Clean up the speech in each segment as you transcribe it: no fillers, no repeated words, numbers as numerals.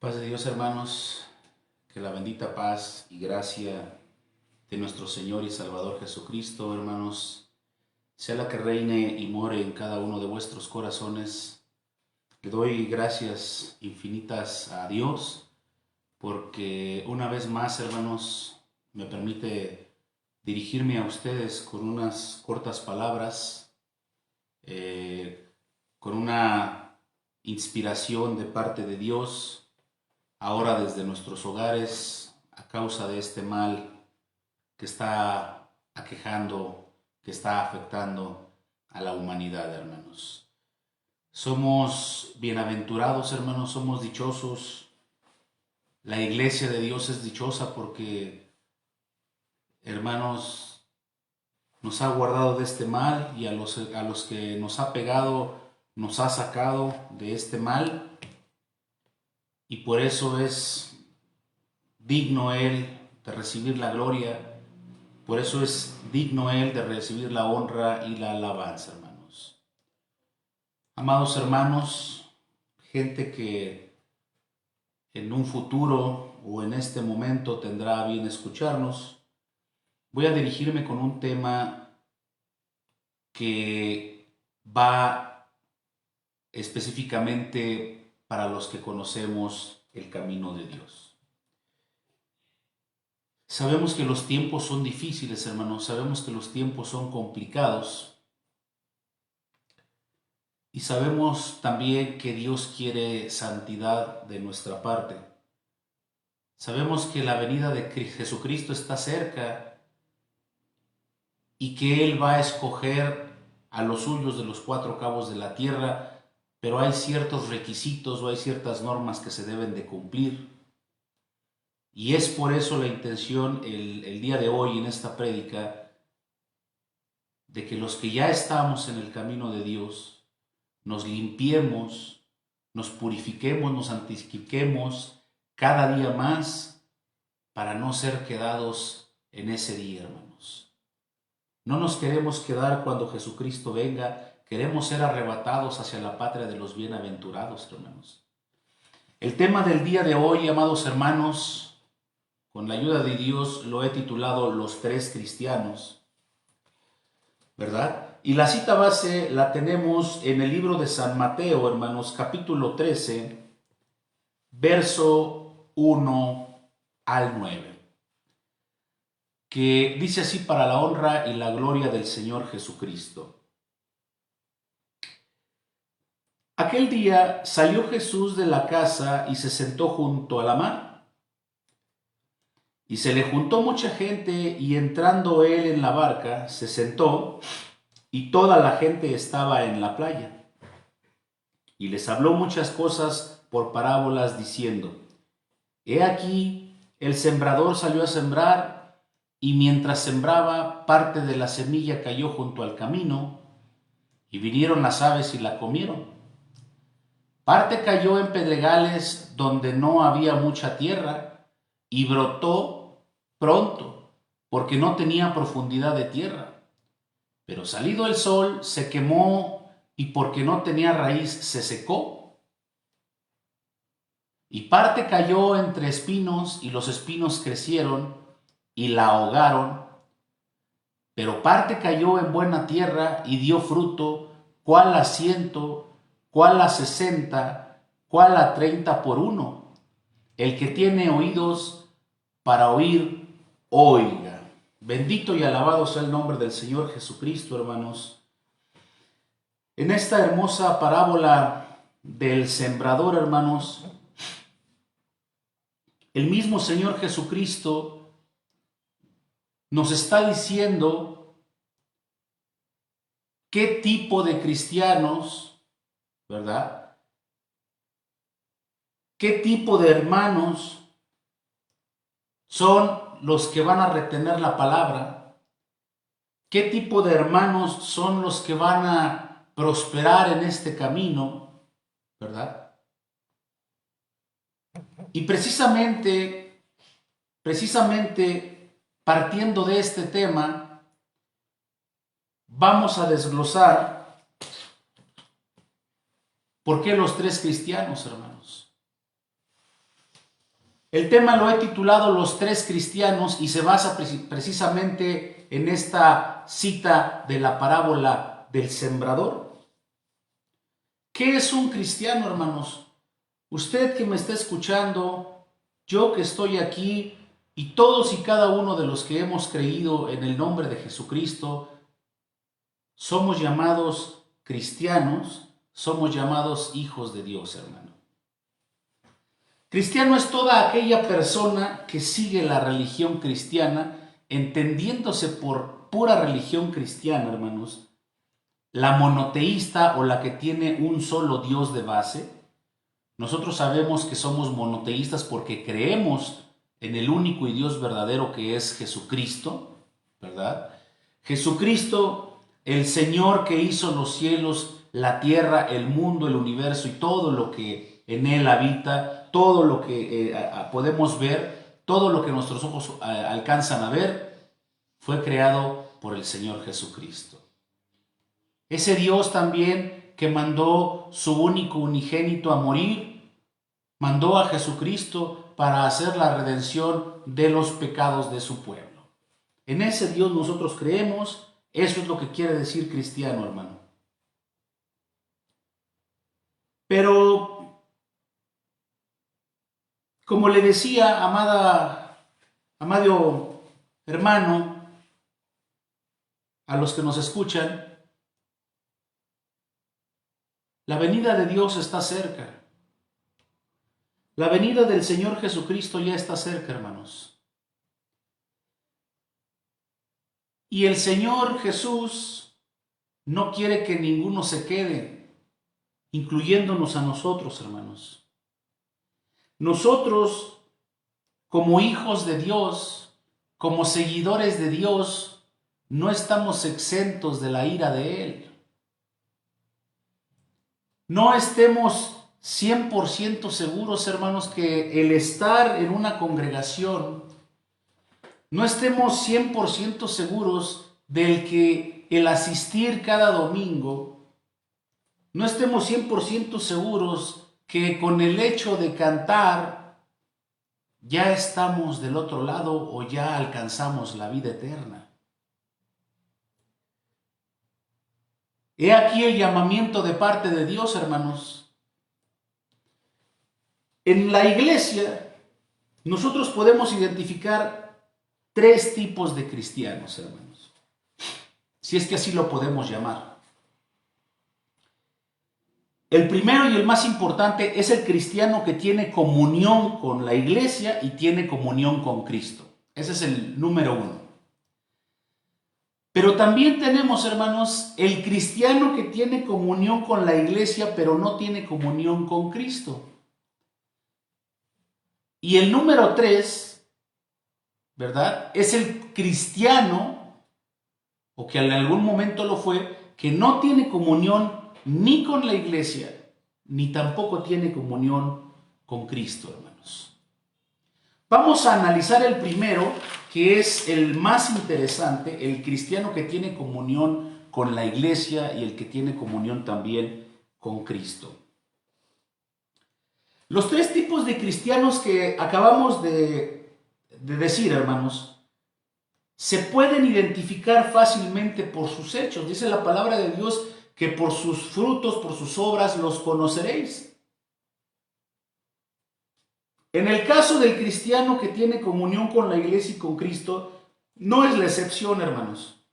Paz de Dios, hermanos, que la bendita paz y gracia de nuestro Señor y Salvador Jesucristo, hermanos, sea la que reine y more en cada uno de vuestros corazones. Le doy gracias infinitas a Dios porque una vez más, hermanos, me permite dirigirme a ustedes con unas cortas palabras, con una inspiración de parte de Dios ahora desde nuestros hogares a causa de este mal que está aquejando, que está afectando a la humanidad, hermanos. Somos bienaventurados, hermanos, somos dichosos. La iglesia de Dios es dichosa porque, hermanos, nos ha guardado de este mal y a los que nos ha pegado, nos ha sacado de este mal. Y por eso es digno Él de recibir la gloria, por eso es digno Él de recibir la honra y la alabanza, hermanos. Amados hermanos, gente que en un futuro o en este momento tendrá a bien escucharnos, voy a dirigirme con un tema que va específicamente para los que conocemos el camino de Dios. Sabemos que los tiempos son difíciles, hermanos, sabemos que los tiempos son complicados y sabemos también que Dios quiere santidad de nuestra parte. Sabemos que la venida de Jesucristo está cerca y que Él va a escoger a los suyos de los cuatro cabos de la tierra, pero hay ciertos requisitos o hay ciertas normas que se deben de cumplir. Y es por eso la intención el día de hoy en esta prédica de que los que ya estamos en el camino de Dios nos limpiemos, nos purifiquemos, nos santifiquemos cada día más para no ser quedados en ese día, hermanos. No nos queremos quedar cuando Jesucristo venga, queremos ser arrebatados hacia la patria de los bienaventurados, hermanos. El tema del día de hoy, amados hermanos, con la ayuda de Dios lo he titulado Los tres cristianos, ¿verdad? Y la cita base la tenemos en el libro de San Mateo, hermanos, capítulo 13, verso 1 al 9, que dice así: para la honra y la gloria del Señor Jesucristo. Aquel día salió Jesús de la casa y se sentó junto a la mar. Y se le juntó mucha gente, y entrando él en la barca, se sentó, y toda la gente estaba en la playa. Y les habló muchas cosas por parábolas, diciendo: He aquí, el sembrador salió a sembrar, y mientras sembraba, parte de la semilla cayó junto al camino, y vinieron las aves y la comieron. Parte cayó en pedregales donde no había mucha tierra, y brotó pronto, porque no tenía profundidad de tierra. Pero salido el sol, se quemó, y porque no tenía raíz, se secó. Y parte cayó entre espinos, y los espinos crecieron y la ahogaron. Pero parte cayó en buena tierra y dio fruto, cuál a 100, cuál a 60, cuál a 30 por uno. El que tiene oídos para oír, oiga. Bendito y alabado sea el nombre del Señor Jesucristo, hermanos. En esta hermosa parábola del sembrador, hermanos, el mismo Señor Jesucristo nos está diciendo qué tipo de cristianos, ¿verdad? ¿Qué tipo de hermanos son los que van a retener la palabra? ¿Qué tipo de hermanos son los que van a prosperar en este camino, ¿verdad? Y precisamente partiendo de este tema, vamos a desglosar por qué los tres cristianos, hermanos. El tema lo he titulado Los tres cristianos y se basa precisamente en esta cita de la parábola del sembrador. ¿Qué es un cristiano, hermanos? Usted que me está escuchando, yo que estoy aquí y todos y cada uno de los que hemos creído en el nombre de Jesucristo, somos llamados cristianos, somos llamados hijos de Dios, hermano. Cristiano es toda aquella persona que sigue la religión cristiana, entendiéndose por pura religión cristiana, hermanos, la monoteísta o la que tiene un solo Dios de base. Nosotros sabemos que somos monoteístas porque creemos en el único y Dios verdadero que es Jesucristo, ¿verdad? Jesucristo, el Señor que hizo los cielos, la tierra, el mundo, el universo y todo lo que en él habita, todo lo que podemos ver, todo lo que nuestros ojos alcanzan a ver, fue creado por el Señor Jesucristo. Ese Dios también que mandó su único unigénito a morir, mandó a Jesucristo para hacer la redención de los pecados de su pueblo. En ese Dios nosotros creemos. Eso es lo que quiere decir cristiano, hermano. Pero, como le decía, amado hermano, a los que nos escuchan, la venida de Dios está cerca. La venida del Señor Jesucristo ya está cerca, hermanos. Y el Señor Jesús no quiere que ninguno se quede, incluyéndonos a nosotros, hermanos. Nosotros, como hijos de Dios, como seguidores de Dios, no estamos exentos de la ira de Él. No estemos 100% seguros, hermanos, que el estar en una congregación, no estemos 100% seguros del que el asistir cada domingo, no estemos 100% seguros que con el hecho de cantar ya estamos del otro lado o ya alcanzamos la vida eterna. He aquí el llamamiento de parte de Dios, hermanos. En la iglesia, nosotros podemos identificar tres tipos de cristianos, hermanos, si es que así lo podemos llamar. El primero y el más importante es el cristiano que tiene comunión con la iglesia y tiene comunión con Cristo. Ese es el número uno. Pero también tenemos, hermanos, el cristiano que tiene comunión con la iglesia, pero no tiene comunión con Cristo. Y el número tres, ¿verdad? Es el cristiano, o que en algún momento lo fue, que no tiene comunión ni con la iglesia, ni tampoco tiene comunión con Cristo, hermanos. Vamos a analizar el primero, que es el más interesante, el cristiano que tiene comunión con la iglesia y el que tiene comunión también con Cristo. Los tres tipos de cristianos que acabamos de decir, hermanos, se pueden identificar fácilmente por sus hechos. Dice la palabra de Dios que por sus frutos, por sus obras los conoceréis. En el caso del cristiano que tiene comunión con la iglesia y con Cristo, no es la excepción, hermanos.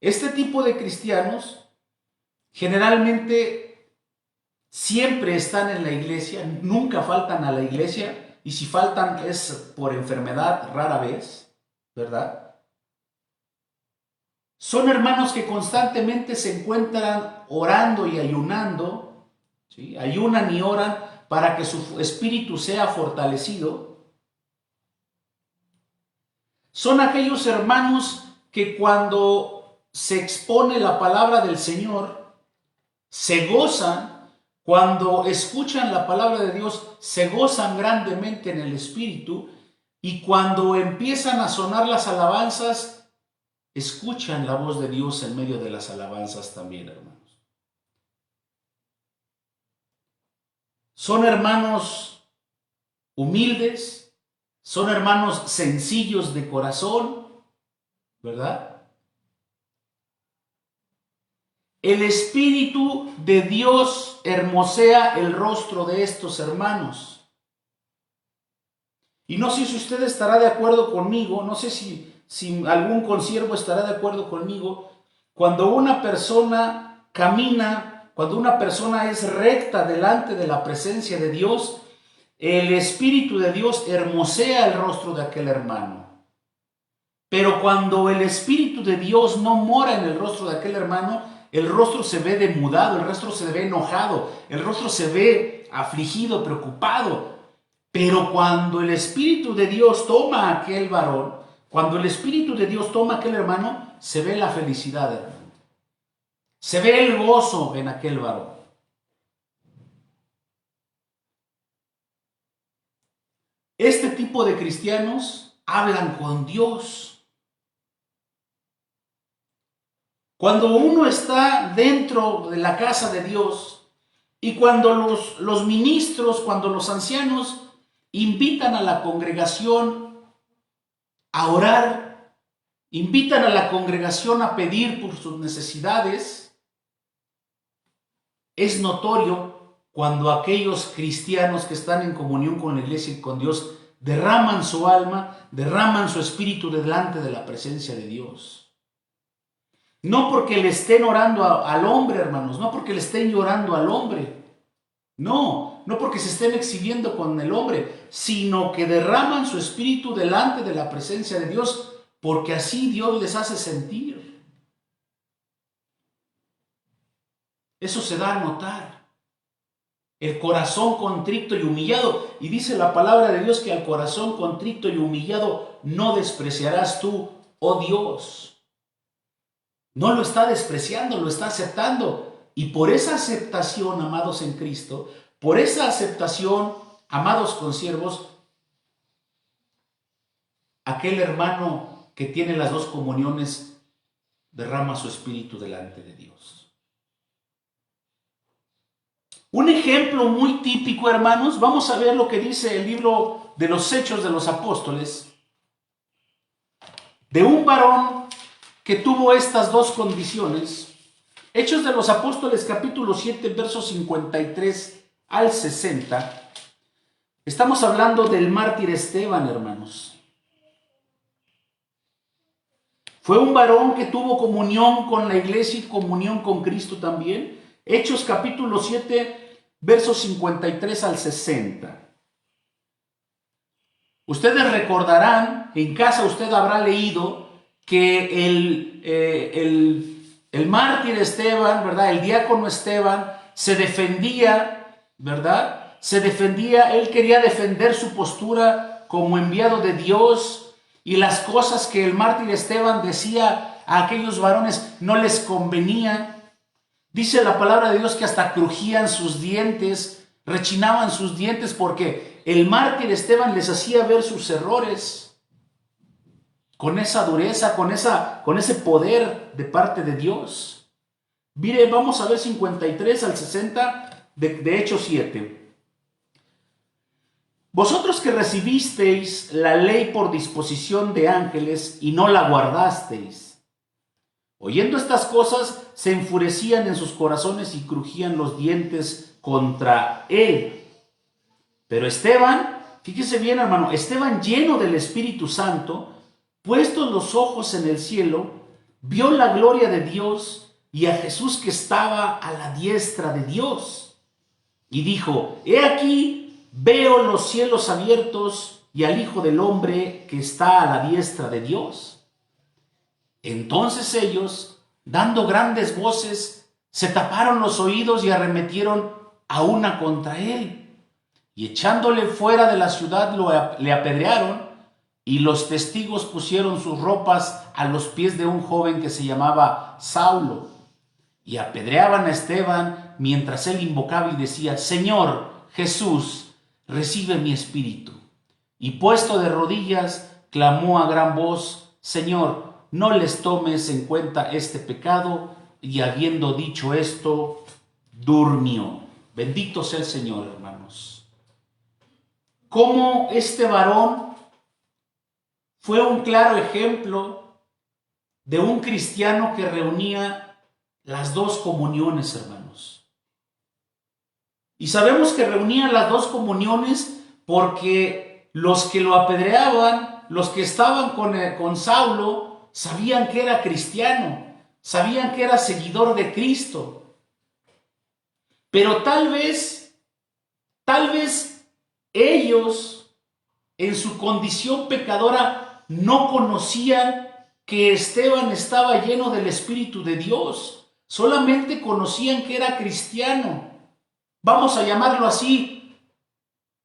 Este tipo de cristianos generalmente siempre están en la iglesia, nunca faltan a la iglesia, y si faltan es por enfermedad, rara vez, ¿verdad? Son hermanos que constantemente se encuentran orando y ayunando, ¿sí? Ayunan y oran para que su espíritu sea fortalecido. Son aquellos hermanos que cuando se expone la palabra del Señor, se gozan. Cuando escuchan la palabra de Dios, se gozan grandemente en el espíritu, y cuando empiezan a sonar las alabanzas, escuchan la voz de Dios en medio de las alabanzas también, hermanos. Son hermanos humildes, son hermanos sencillos de corazón, ¿verdad? El Espíritu de Dios hermosea el rostro de estos hermanos. Y no sé si usted estará de acuerdo conmigo, no sé si algún consiervo estará de acuerdo conmigo, cuando una persona camina, cuando una persona es recta delante de la presencia de Dios, el Espíritu de Dios hermosea el rostro de aquel hermano. Pero cuando el Espíritu de Dios no mora en el rostro de aquel hermano, el rostro se ve demudado, el rostro se ve enojado, el rostro se ve afligido, preocupado. Pero cuando el Espíritu de Dios toma a aquel varón, cuando el Espíritu de Dios toma a aquel hermano, se ve la felicidad, hermano. Se ve el gozo en aquel varón. Este tipo de cristianos hablan con Dios. Cuando uno está dentro de la casa de Dios y cuando los ministros, cuando los ancianos invitan a la congregación a orar, invitan a la congregación a pedir por sus necesidades, es notorio cuando aquellos cristianos que están en comunión con la iglesia y con Dios derraman su alma, derraman su espíritu delante de la presencia de Dios. No porque le estén orando al hombre, hermanos, no porque le estén llorando al hombre, no porque se estén exhibiendo con el hombre, sino que derraman su espíritu delante de la presencia de Dios, porque así Dios les hace sentir. Eso se da a notar. El corazón contrito y humillado, y dice la palabra de Dios que al corazón contrito y humillado no despreciarás tú, oh Dios. No lo está despreciando, lo está aceptando. Y por esa aceptación, amados en Cristo, por esa aceptación, amados consiervos, aquel hermano que tiene las dos comuniones derrama su espíritu delante de Dios. Un ejemplo muy típico, hermanos, vamos a ver lo que dice el libro de los Hechos de los Apóstoles, de un varón que tuvo estas dos condiciones. Hechos de los Apóstoles capítulo 7 versos 53 al 60. Estamos hablando del mártir Esteban, hermanos. Fue un varón que tuvo comunión con la iglesia y comunión con Cristo también. Hechos capítulo 7 versos 53 al 60. Ustedes recordarán, en casa usted habrá leído que el mártir Esteban, ¿verdad? El diácono Esteban se defendía, ¿verdad? Se defendía, él quería defender su postura como enviado de Dios, y las cosas que el mártir Esteban decía a aquellos varones no les convenían. Dice la palabra de Dios que hasta crujían sus dientes, rechinaban sus dientes porque el mártir Esteban les hacía ver sus errores. Con esa dureza, con ese poder de parte de Dios. Mire, vamos a ver 53 al 60 de Hechos 7. Vosotros que recibisteis la ley por disposición de ángeles y no la guardasteis. Oyendo estas cosas, se enfurecían en sus corazones y crujían los dientes contra él. Pero Esteban, fíjese bien, hermano, Esteban, lleno del Espíritu Santo, puestos los ojos en el cielo, vio la gloria de Dios y a Jesús que estaba a la diestra de Dios. Y dijo: he aquí, veo los cielos abiertos y al Hijo del Hombre que está a la diestra de Dios. Entonces ellos, dando grandes voces, se taparon los oídos y arremetieron a una contra él. Y echándole fuera de la ciudad le apedrearon. Y los testigos pusieron sus ropas a los pies de un joven que se llamaba Saulo. Y apedreaban a Esteban mientras él invocaba y decía: Señor Jesús, recibe mi espíritu. Y puesto de rodillas, clamó a gran voz: Señor, no les tomes en cuenta este pecado. Y habiendo dicho esto, durmió. Bendito sea el Señor, hermanos. cómo este varón fue un claro ejemplo de un cristiano que reunía las dos comuniones, hermanos. Y sabemos que reunía las dos comuniones porque los que lo apedreaban, los que estaban con Saulo, sabían que era cristiano, sabían que era seguidor de Cristo. Pero tal vez ellos, en su condición pecadora, no conocían que Esteban estaba lleno del Espíritu de Dios. Solamente conocían que era cristiano. Vamos a llamarlo así,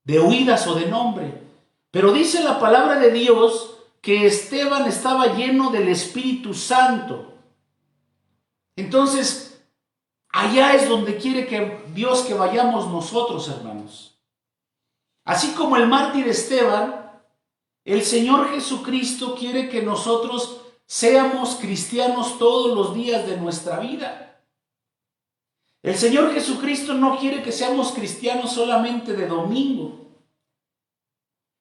de oídas o de nombre. Pero dice la palabra de Dios que Esteban estaba lleno del Espíritu Santo. Entonces, allá es donde quiere que Dios que vayamos nosotros, hermanos. Así como el mártir Esteban, el Señor Jesucristo quiere que nosotros seamos cristianos todos los días de nuestra vida. El Señor Jesucristo no quiere que seamos cristianos solamente de domingo.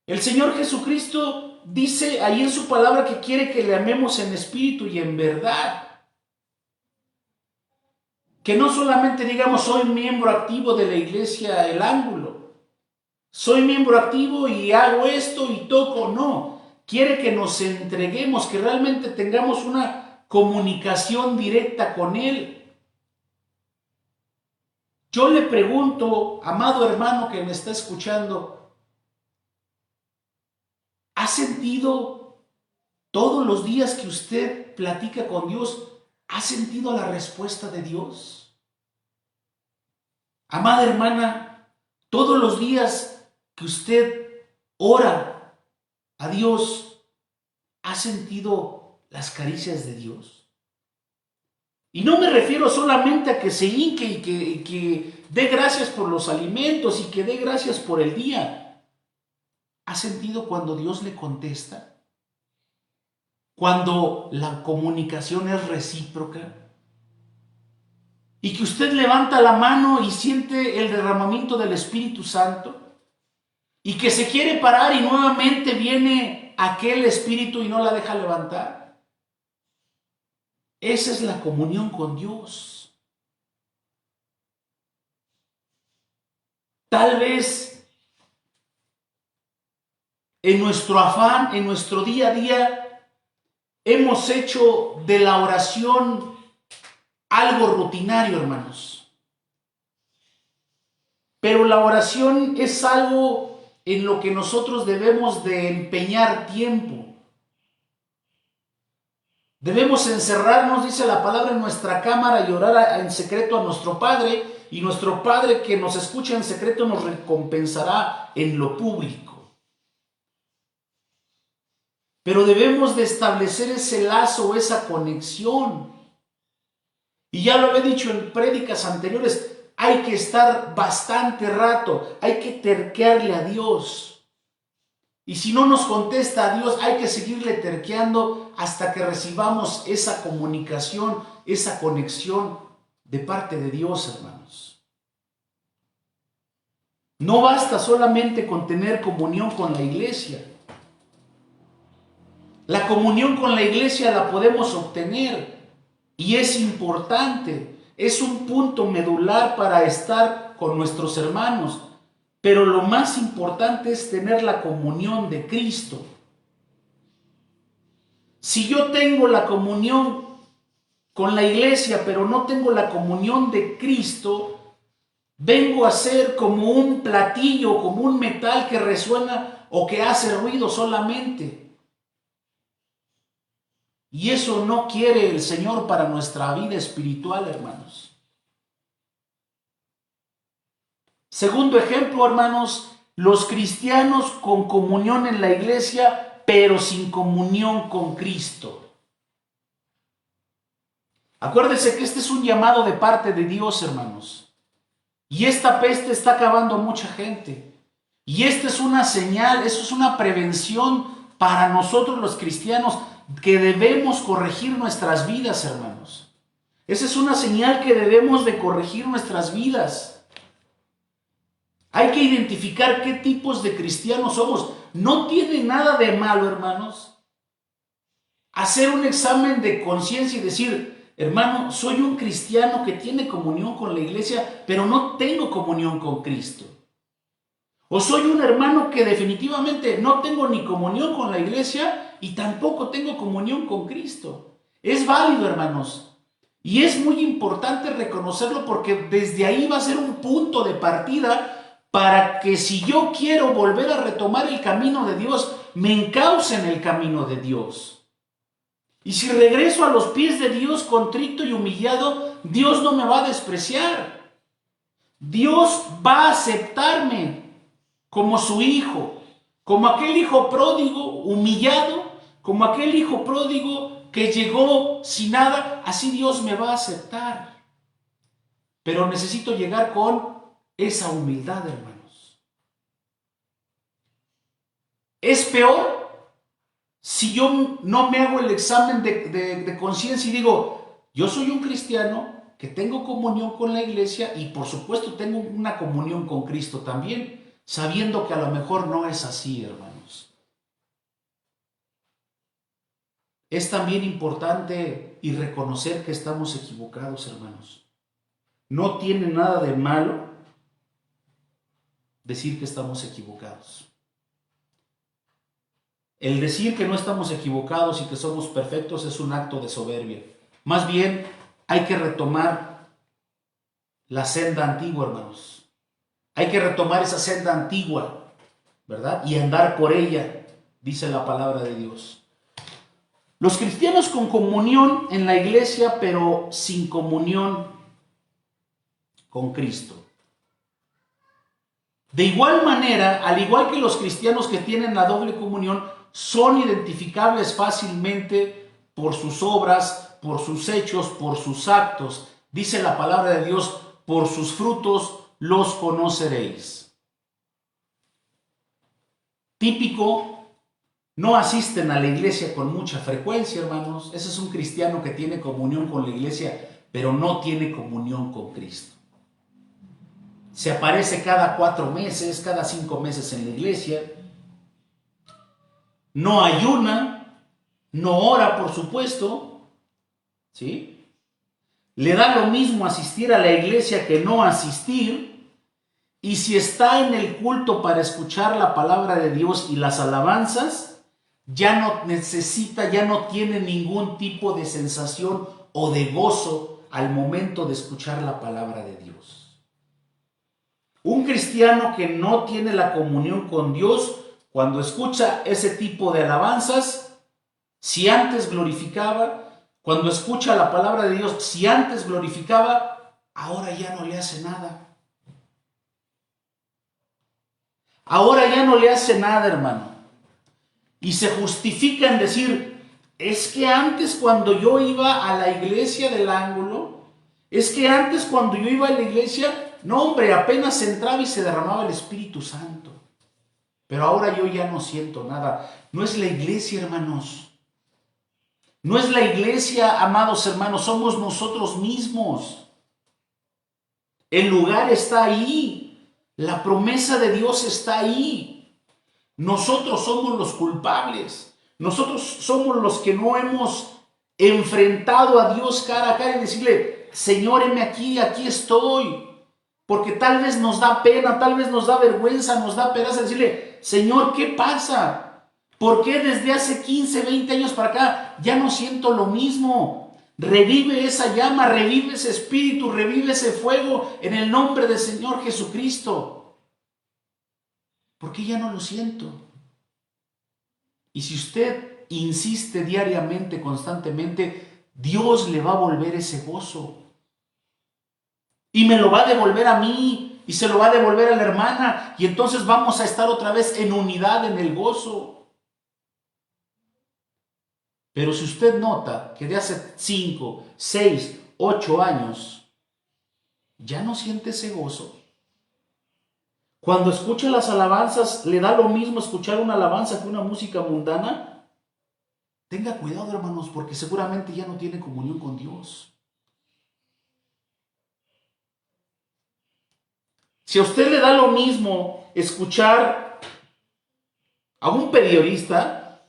El Señor Jesucristo dice ahí en su palabra que quiere que le amemos en espíritu y en verdad. Que no solamente digamos soy miembro activo de la iglesia El Ángulo, soy miembro activo y hago esto y toco, no. Quiere que nos entreguemos, que realmente tengamos una comunicación directa con Él. Yo le pregunto, amado hermano que me está escuchando, ¿ha sentido todos los días que usted platica con Dios, ha sentido la respuesta de Dios? Amada hermana, todos los días que usted ora a Dios, ¿ha sentido las caricias de Dios? Y no me refiero solamente a que se hinque y que dé gracias por los alimentos y que dé gracias por el día. ¿Ha sentido cuando Dios le contesta? Cuando la comunicación es recíproca. Y que usted levanta la mano y siente el derramamiento del Espíritu Santo. Y que se quiere parar y nuevamente viene aquel Espíritu y no la deja levantar. Esa es la comunión con Dios. Tal vez en nuestro afán, en nuestro día a día, hemos hecho de la oración algo rutinario, hermanos. Pero la oración es algo en lo que nosotros debemos de empeñar tiempo. Debemos encerrarnos, dice la palabra, en nuestra cámara y orar en secreto a nuestro Padre, y nuestro Padre que nos escucha en secreto nos recompensará en lo público. Pero debemos de establecer ese lazo, esa conexión. Y ya lo he dicho en prédicas anteriores, hay que estar bastante rato, hay que terquearle a Dios. Y si no nos contesta a Dios, hay que seguirle terqueando hasta que recibamos esa comunicación, esa conexión de parte de Dios, hermanos. No basta solamente con tener comunión con la iglesia. La comunión con la iglesia la podemos obtener y es importante, es un punto medular para estar con nuestros hermanos. Pero lo más importante es tener la comunión de Cristo. Si yo tengo la comunión con la iglesia, pero no tengo la comunión de Cristo, vengo a ser como un platillo, como un metal que resuena o que hace ruido solamente. Y eso no quiere el Señor para nuestra vida espiritual, hermanos. Segundo ejemplo, hermanos, los cristianos con comunión en la iglesia, pero sin comunión con Cristo. Acuérdense que este es un llamado de parte de Dios, hermanos. Y esta peste está acabando a mucha gente. Y esta es una señal, eso es una prevención para nosotros los cristianos que debemos corregir nuestras vidas, hermanos. Esa es una señal que debemos de corregir nuestras vidas. Hay que identificar qué tipos de cristianos somos. No tiene nada de malo, hermanos, hacer un examen de conciencia y decir, hermano, soy un cristiano que tiene comunión con la iglesia, pero no tengo comunión con Cristo. O soy un hermano que definitivamente no tengo ni comunión con la iglesia y tampoco tengo comunión con Cristo. Es válido, hermanos. Y es muy importante reconocerlo porque desde ahí va a ser un punto de partida para que si yo quiero volver a retomar el camino de Dios, me encauce en el camino de Dios. Y si regreso a los pies de Dios contrito y humillado, Dios no me va a despreciar. Dios va a aceptarme como su hijo, como aquel hijo pródigo humillado, como aquel hijo pródigo que llegó sin nada, así Dios me va a aceptar. Pero necesito llegar con esa humildad, hermanos. Es peor si yo no me hago el examen de conciencia y digo, yo soy un cristiano que tengo comunión con la iglesia y por supuesto tengo una comunión con Cristo también, sabiendo que a lo mejor no es así, hermanos. Es también importante y reconocer que estamos equivocados, hermanos. No tiene nada de malo decir que estamos equivocados. El decir que no estamos equivocados y que somos perfectos es un acto de soberbia. Más bien, hay que retomar la senda antigua, hermanos. Hay que retomar esa senda antigua, ¿verdad? Y andar por ella, dice la palabra de Dios. Los cristianos con comunión en la iglesia, pero sin comunión con Cristo. De igual manera, al igual que los cristianos que tienen la doble comunión, son identificables fácilmente por sus obras, por sus hechos, por sus actos. Dice la palabra de Dios, por sus frutos los conoceréis. Típico, no asisten a la iglesia con mucha frecuencia, hermanos. Ese es un cristiano que tiene comunión con la iglesia, pero no tiene comunión con Cristo. Se aparece cada 4 meses, cada 5 meses en la iglesia. No ayuna, no ora, por supuesto, ¿sí? Le da lo mismo asistir a la iglesia que no asistir. Y si está en el culto para escuchar la palabra de Dios y las alabanzas, ya no necesita, ya no tiene ningún tipo de sensación o de gozo al momento de escuchar la palabra de Dios. Un cristiano que no tiene la comunión con Dios, cuando escucha ese tipo de alabanzas, si antes glorificaba, cuando escucha la palabra de Dios, si antes glorificaba, ahora ya no le hace nada. Ahora ya no le hace nada, hermano. Y se justifica en decir, es que antes cuando yo iba a la iglesia del ángulo, es que antes cuando yo iba a la iglesia, no hombre, apenas entraba y se derramaba el Espíritu Santo. Pero ahora yo ya no siento nada. No es la iglesia, hermanos. No es la iglesia, amados hermanos, somos nosotros mismos. El lugar está ahí. La promesa de Dios está ahí. Nosotros somos los culpables. Nosotros somos los que no hemos enfrentado a Dios cara a cara y decirle, Señor, heme aquí, aquí estoy. Porque tal vez nos da pena, tal vez nos da vergüenza, nos da pena decirle, Señor, ¿qué pasa? ¿Por qué desde hace 15, 20 años para acá ya no siento lo mismo? Revive esa llama, revive ese espíritu, revive ese fuego en el nombre del Señor Jesucristo. ¿Por qué ya no lo siento? Y si usted insiste diariamente, constantemente, Dios le va a volver ese gozo. Y me lo va a devolver a mí, y se lo va a devolver a la hermana, y entonces vamos a estar otra vez en unidad en el gozo. Pero si usted nota que de hace 5, 6, 8 años ya no siente ese gozo, cuando escucha las alabanzas le da lo mismo escuchar una alabanza que una música mundana, tenga cuidado, hermanos, porque seguramente ya no tiene comunión con Dios. Si a usted le da lo mismo escuchar a un periodista,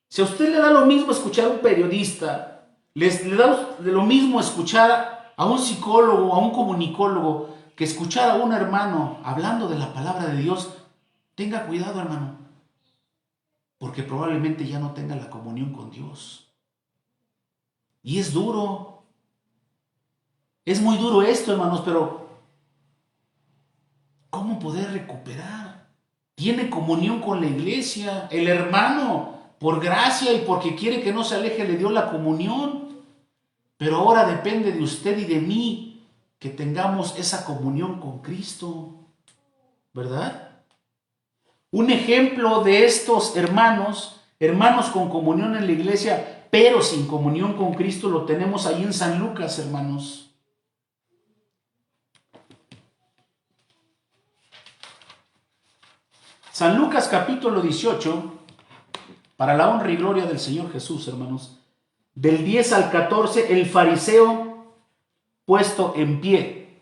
si a usted le da lo mismo escuchar a un periodista, le da lo mismo escuchar a un psicólogo, a un comunicólogo, que escuchar a un hermano hablando de la palabra de Dios, tenga cuidado, hermano, porque probablemente ya no tenga la comunión con Dios. Y es duro, es muy duro esto, hermanos, pero ¿cómo poder recuperar? Tiene comunión con la iglesia, el hermano, por gracia y porque quiere que no se aleje, le dio la comunión. Pero ahora depende de usted y de mí que tengamos esa comunión con Cristo, ¿verdad? Un ejemplo de estos hermanos con comunión en la iglesia, pero sin comunión con Cristo, lo tenemos ahí en San Lucas, hermanos. San Lucas capítulo 18, para la honra y gloria del Señor Jesús, hermanos. Del 10 al 14, el fariseo puesto en pie.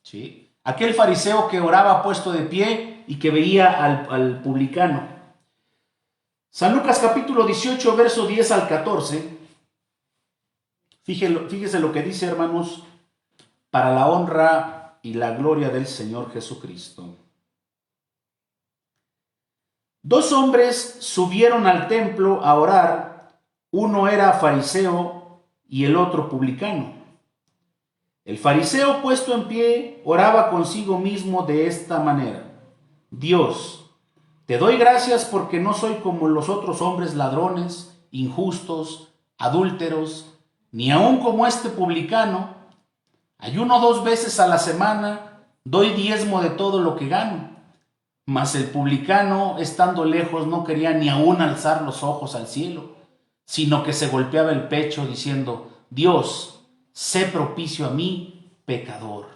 ¿Sí? Aquel fariseo que oraba puesto de pie y que veía al publicano. San Lucas capítulo 18, verso 10 al 14. Fíjese lo que dice, hermanos, para la honra y la gloria del Señor Jesucristo. Dos hombres subieron al templo a orar, uno era fariseo y el otro publicano. El fariseo puesto en pie oraba consigo mismo de esta manera: Dios, te doy gracias porque no soy como los otros hombres ladrones, injustos, adúlteros, ni aun como este publicano. Ayuno 2 veces a la semana, doy diezmo de todo lo que gano. Mas el publicano, estando lejos, no quería ni aún alzar los ojos al cielo, sino que se golpeaba el pecho diciendo: Dios, sé propicio a mí, pecador.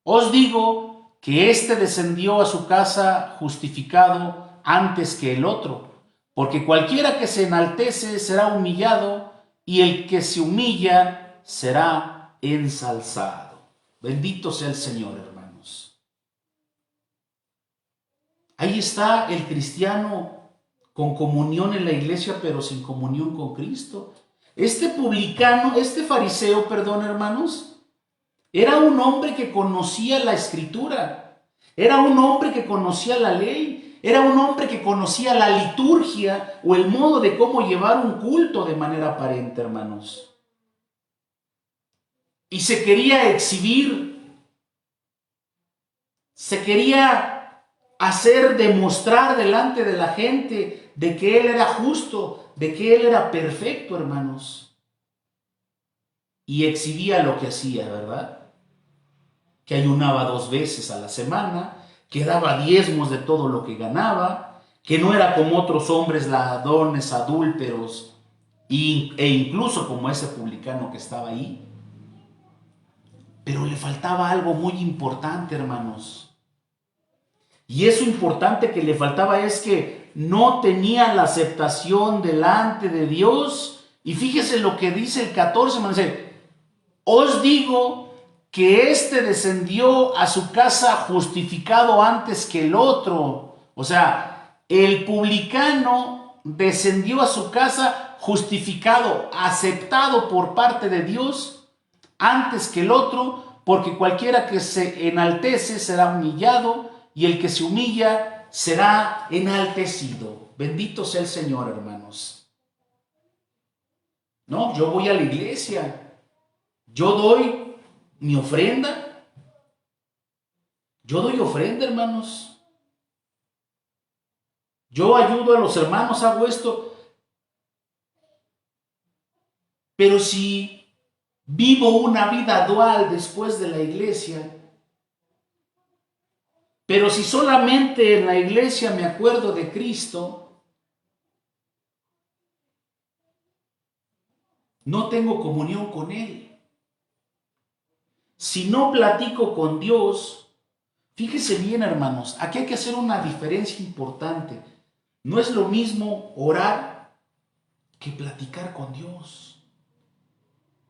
Os digo que éste descendió a su casa justificado antes que el otro, porque cualquiera que se enaltece será humillado, y el que se humilla será ensalzado. Bendito sea el Señor, hermanos. Ahí está el cristiano con comunión en la iglesia, pero sin comunión con Cristo. Este publicano, este fariseo, perdón, hermanos, era un hombre que conocía la escritura, era un hombre que conocía la ley, era un hombre que conocía la liturgia o el modo de cómo llevar un culto de manera aparente, hermanos. Y se quería exhibir, se quería demostrar delante de la gente de que él era justo, de que él era perfecto, hermanos. Y exhibía lo que hacía, ¿verdad? Que ayunaba 2 veces a la semana, que daba diezmos de todo lo que ganaba, que no era como otros hombres ladrones, adúlteros, e incluso como ese publicano que estaba ahí. Pero le faltaba algo muy importante, hermanos. Y eso importante que le faltaba es que no tenía la aceptación delante de Dios. Y fíjese lo que dice el 14, hermanos. Os digo que éste descendió a su casa justificado antes que el otro. O sea, el publicano descendió a su casa justificado, aceptado por parte de Dios antes que el otro, porque cualquiera que se enaltece será humillado, y el que se humilla será enaltecido. Bendito sea el Señor, hermanos. No, yo voy a la iglesia, yo doy mi ofrenda, yo doy ofrenda, hermanos. Yo ayudo a los hermanos, hago esto. Pero si vivo una vida dual después de la iglesia, pero si solamente en la iglesia me acuerdo de Cristo, no tengo comunión con Él. Si no platico con Dios, fíjese bien, hermanos, aquí hay que hacer una diferencia importante. No es lo mismo orar que platicar con Dios.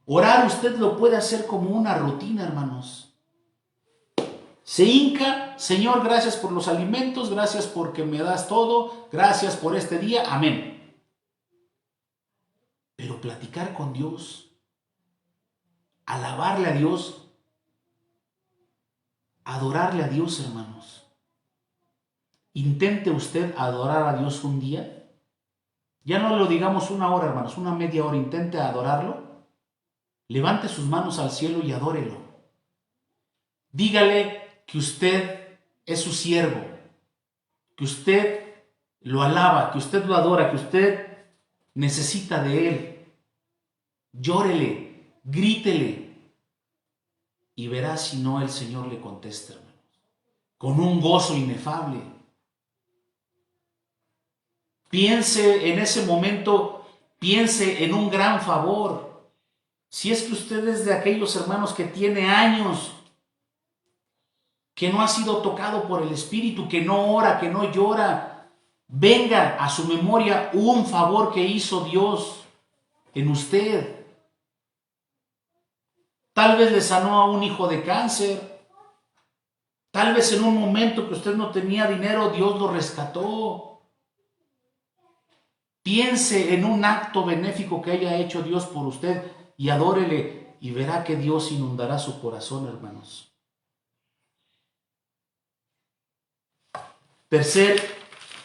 Orar usted lo puede hacer como una rutina, hermanos. Se hinca, Señor, gracias por los alimentos, gracias porque me das todo, gracias por este día, amén. Pero platicar con Dios, alabarle a Dios, adorarle a Dios, hermanos. Intente usted adorar a Dios un día. Ya no lo digamos una hora, hermanos, una media hora. Intente adorarlo. Levante sus manos al cielo y adórelo. Dígale que usted es su siervo, que usted lo alaba, que usted lo adora, que usted necesita de él. Llórele, grítele y verá si no el Señor le contesta, hermanos, con un gozo inefable. Piense en ese momento, piense en un gran favor. Si es que usted es de aquellos hermanos que tiene años que no ha sido tocado por el Espíritu, que no ora, que no llora, venga a su memoria un favor que hizo Dios en usted. Tal vez le sanó a un hijo de cáncer. Tal vez en un momento que usted no tenía dinero, Dios lo rescató. Piense en un acto benéfico que haya hecho Dios por usted y adórele y verá que Dios inundará su corazón, hermanos. Tercer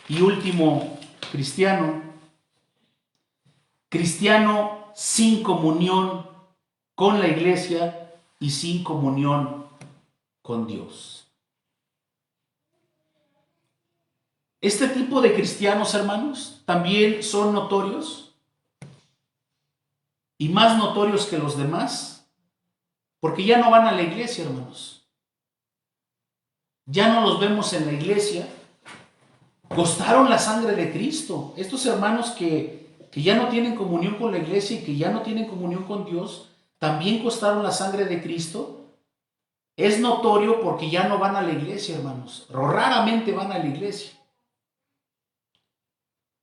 y último cristiano sin comunión con la iglesia y sin comunión con Dios. Este tipo de cristianos, hermanos, también son notorios y más notorios que los demás, porque ya no van a la iglesia, hermanos. Ya no los vemos en la iglesia. Costaron la sangre de Cristo. Estos hermanos que ya no tienen comunión con la iglesia y que ya no tienen comunión con Dios, también costaron la sangre de Cristo. Es notorio porque ya no van a la iglesia, hermanos. Raramente van a la iglesia.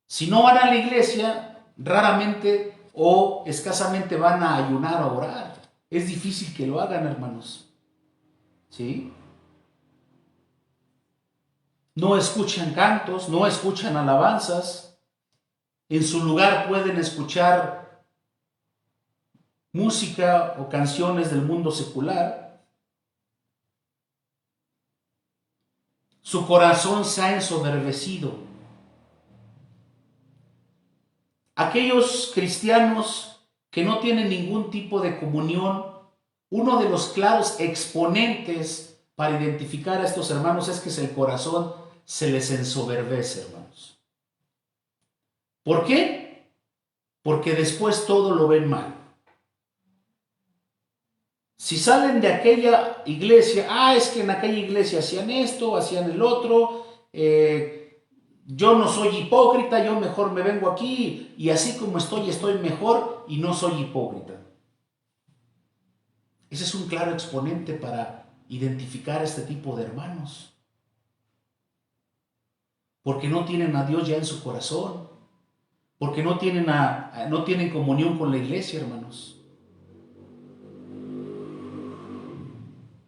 Si no van a la iglesia, raramente o escasamente van a ayunar o orar. Es difícil que lo hagan, hermanos. ¿Sí? No escuchan cantos, no escuchan alabanzas. En su lugar pueden escuchar música o canciones del mundo secular. Su corazón se ha ensoberbecido. Aquellos cristianos que no tienen ningún tipo de comunión, uno de los claros exponentes para identificar a estos hermanos es que el corazón se les ensoberbece, hermanos. ¿Por qué? Porque después todo lo ven mal. Si salen de aquella iglesia, es que en aquella iglesia hacían esto, hacían el otro, yo no soy hipócrita, yo mejor me vengo aquí y así como estoy mejor y no soy hipócrita. Ese es un claro exponente para identificar a este tipo de hermanos. Porque no tienen a Dios ya en su corazón. Porque no tienen comunión con la iglesia, hermanos.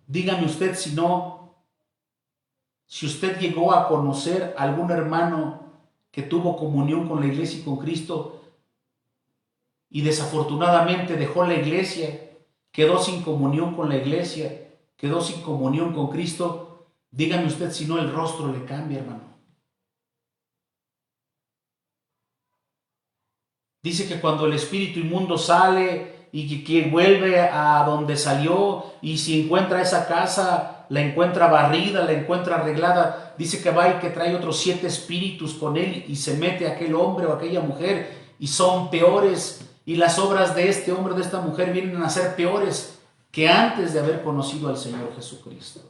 Dígame usted si usted llegó a conocer a algún hermano que tuvo comunión con la iglesia y con Cristo y desafortunadamente dejó la iglesia, quedó sin comunión con la iglesia, quedó sin comunión con Cristo. Dígame usted si no el rostro le cambia, hermano. Dice que cuando el espíritu inmundo sale y que vuelve a donde salió y si encuentra esa casa, la encuentra barrida, la encuentra arreglada, dice que va y que trae otros 7 espíritus con él y se mete a aquel hombre o aquella mujer y son peores y las obras de este hombre o de esta mujer vienen a ser peores que antes de haber conocido al Señor Jesucristo.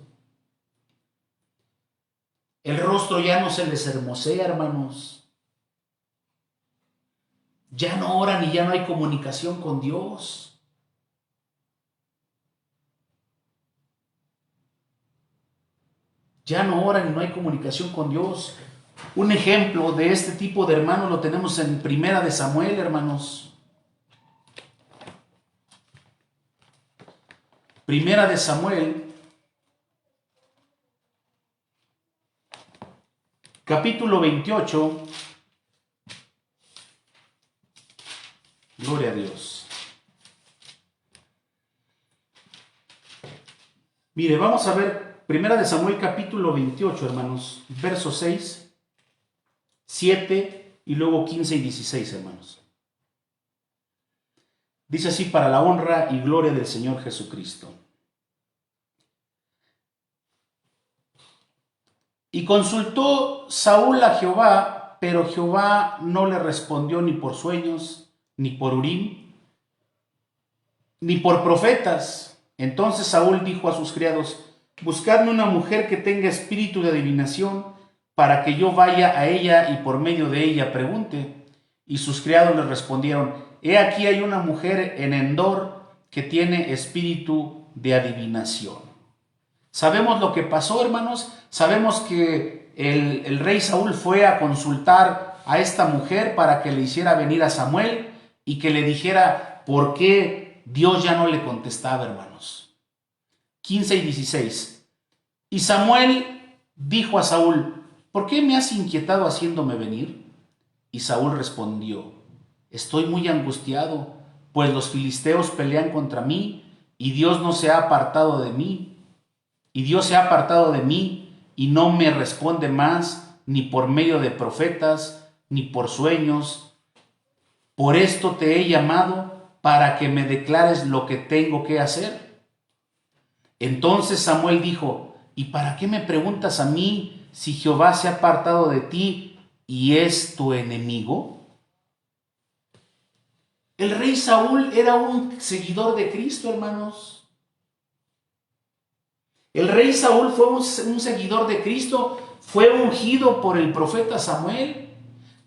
El rostro ya no se les hermosea, hermanos. Ya no oran y ya no hay comunicación con Dios. Ya no oran y no hay comunicación con Dios. Un ejemplo de este tipo de hermanos lo tenemos en Primera de Samuel, hermanos. Primera de Samuel, capítulo 28. Gloria a Dios. Mire, vamos a ver Primera de Samuel capítulo 28, hermanos, versos 6, 7 y luego 15 y 16, hermanos. Dice así: para la honra y gloria del Señor Jesucristo. Y consultó Saúl a Jehová, pero Jehová no le respondió ni por sueños, ni por Urim, ni por profetas. Entonces Saúl dijo a sus criados: buscadme una mujer que tenga espíritu de adivinación, para que yo vaya a ella y por medio de ella pregunte. Y sus criados le respondieron: he aquí hay una mujer en Endor que tiene espíritu de adivinación. Sabemos lo que pasó, hermanos. Sabemos que el rey Saúl fue a consultar a esta mujer para que le hiciera venir a Samuel y que le dijera por qué Dios ya no le contestaba, hermanos. 15 y 16. Y Samuel dijo a Saúl: ¿por qué me has inquietado haciéndome venir? Y Saúl respondió: estoy muy angustiado, pues los filisteos pelean contra mí, y Dios no se ha apartado de mí. Y Dios se ha apartado de mí, y no me responde más, ni por medio de profetas, ni por sueños. Por esto te he llamado, para que me declares lo que tengo que hacer. Entonces Samuel dijo: ¿y para qué me preguntas a mí si Jehová se ha apartado de ti y es tu enemigo? El rey Saúl era un seguidor de Cristo, hermanos. El rey Saúl fue un seguidor de Cristo, fue ungido por el profeta Samuel,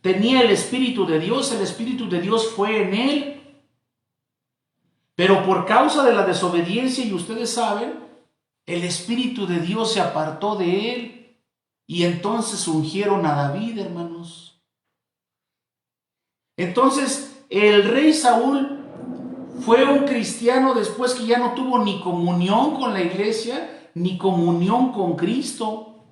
tenía el Espíritu de Dios, el Espíritu de Dios fue en él. Pero por causa de la desobediencia, y ustedes saben, el Espíritu de Dios se apartó de él, y entonces ungieron a David, hermanos. Entonces el rey Saúl fue un cristiano después que ya no tuvo ni comunión con la iglesia, ni comunión con Cristo.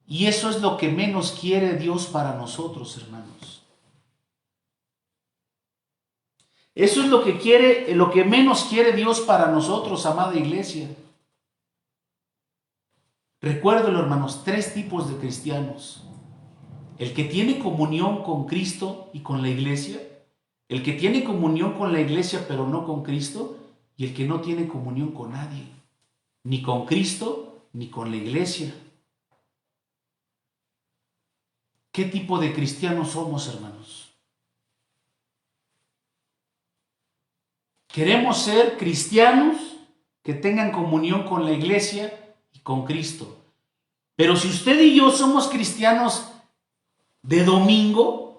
Y eso es lo que menos quiere Dios para nosotros, hermanos. Eso es lo que quiere, lo que menos quiere Dios para nosotros, amada iglesia. Recuérdelo, hermanos, 3 tipos de cristianos: el que tiene comunión con Cristo y con la iglesia, el que tiene comunión con la iglesia pero no con Cristo, y el que no tiene comunión con nadie, ni con Cristo ni con la iglesia. ¿Qué tipo de cristianos somos, hermanos? Queremos ser cristianos que tengan comunión con la iglesia y con Cristo. Pero si usted y yo somos cristianos de domingo,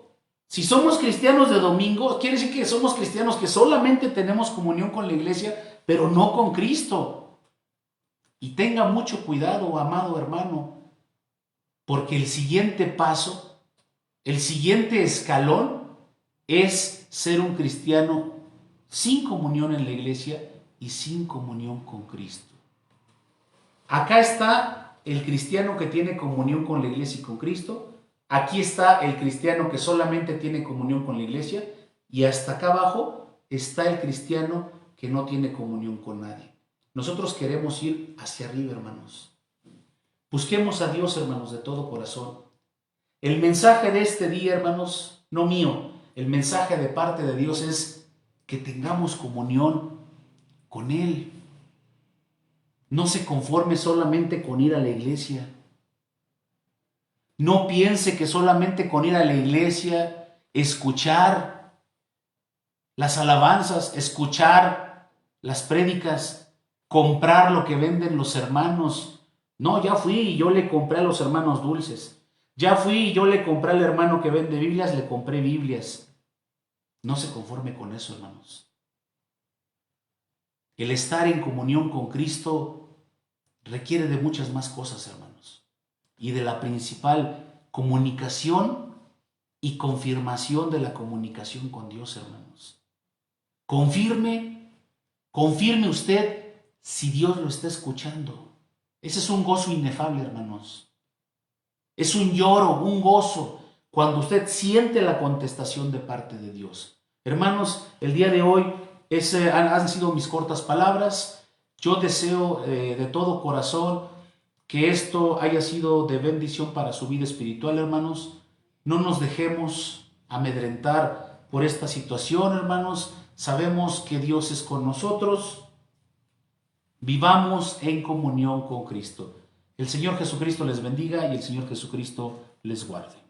si somos cristianos de domingo, quiere decir que somos cristianos que solamente tenemos comunión con la iglesia, pero no con Cristo. Y tenga mucho cuidado, amado hermano, porque el siguiente paso, el siguiente escalón es ser un cristiano sin comunión en la iglesia y sin comunión con Cristo. Acá está el cristiano que tiene comunión con la iglesia y con Cristo. Aquí está el cristiano que solamente tiene comunión con la iglesia, y hasta acá abajo está el cristiano que no tiene comunión con nadie. Nosotros queremos ir hacia arriba, hermanos. Busquemos a Dios, hermanos, de todo corazón. El mensaje de este día, hermanos, no mío, el mensaje de parte de Dios es que tengamos comunión con Él. No se conforme solamente con ir a la iglesia. No piense que solamente con ir a la iglesia, escuchar las alabanzas, escuchar las prédicas, comprar lo que venden los hermanos. No, ya fui y yo le compré a los hermanos dulces. Ya fui y yo le compré al hermano que vende Biblias, le compré Biblias. No se conforme con eso, hermanos. El estar en comunión con Cristo requiere de muchas más cosas, hermanos. Y de la principal, comunicación y confirmación de la comunicación con Dios, hermanos. Confirme usted si Dios lo está escuchando. Ese es un gozo inefable, hermanos. Es un lloro, un gozo, cuando usted siente la contestación de parte de Dios. Hermanos, el día de hoy han sido mis cortas palabras. Yo deseo de todo corazón que esto haya sido de bendición para su vida espiritual, hermanos. No nos dejemos amedrentar por esta situación, hermanos. Sabemos que Dios es con nosotros. Vivamos en comunión con Cristo. El Señor Jesucristo les bendiga y el Señor Jesucristo les guarde.